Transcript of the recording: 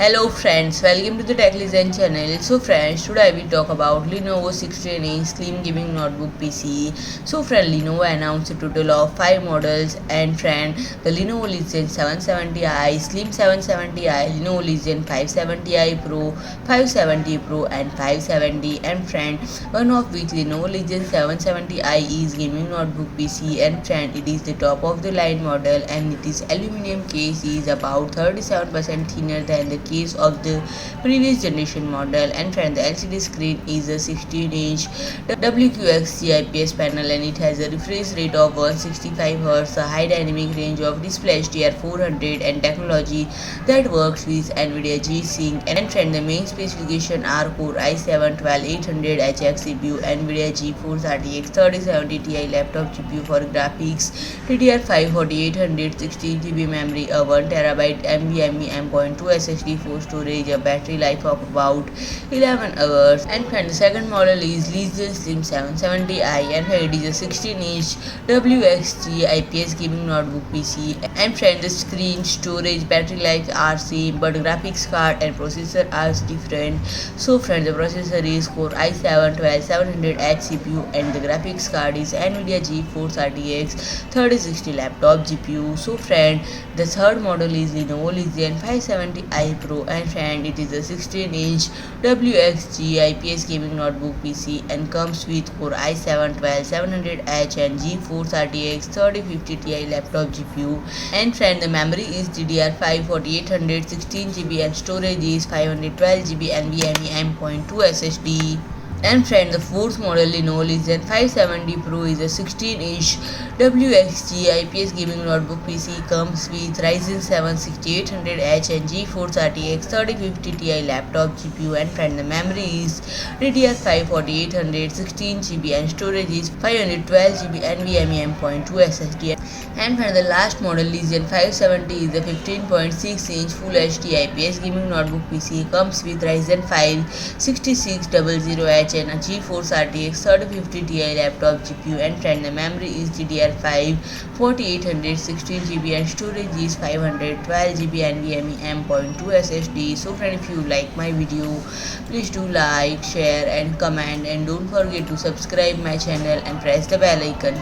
Hello friends, welcome to the Tech Listen channel. So friends, today we talk about Lenovo 16-inch Slim gaming notebook PC. So friend, Lenovo announced a total of 5 models, and friend, the Lenovo Legion 770i, Slim 770i, Lenovo Legion 570i Pro, 570 Pro and 570, and friend, one of which Lenovo Legion 770i is gaming notebook PC, and friend, it is the top of the line model and its aluminum case is about 37% thinner than the case of the previous generation model, and friend, the LCD screen is a 16-inch WQXGA IPS panel and it has a refresh rate of 165Hz, a high dynamic range of DisplayHDR 400 and technology that works with NVIDIA G-Sync, and friend, the main specification are Core i7-12800HX CPU, NVIDIA GeForce RTX 3070 Ti laptop GPU for graphics, DDR5 4800 16GB memory, a 1TB NVMe M.2 SSD for storage, a battery life of about 11 hours, and friend, the second model is Legion Slim 770i, and it is a 16-inch WQXGA IPS gaming notebook PC, and friend, the screen, storage, battery life are same but graphics card and processor are different. So friend, the processor is Core i7-12700H CPU and the graphics card is NVIDIA GeForce RTX 3060 laptop GPU. So friend, the third model is Lenovo Legion 570i Pro, and friend, it is a 16-inch WQXGA IPS gaming notebook PC and comes with Core i7-12700H and GeForce RTX 3050 Ti laptop GPU, and friend, the memory is DDR5 4800 16GB and storage is 512GB NVMe M.2 SSD. And friend, the fourth model Lenovo Legion 570 Pro is a 16-inch WQXGA IPS gaming notebook PC, comes with Ryzen 7 6800H and GeForce RTX 3050 Ti laptop GPU, and friend, the memory is DDR5 4800 16GB and storage is 512GB NVMe M.2 SSD. And friend, the last model Legion 570 is a 15.6-inch Full HD IPS gaming notebook PC, comes with Ryzen 5 6600H and a GeForce RTX 3050 Ti laptop GPU, and friend, the memory is DDR5 4800 16GB and storage is 512GB NVMe M.2 SSD. So friend, if you like my video, please do like, share and comment, and don't forget to subscribe my channel and press the bell icon.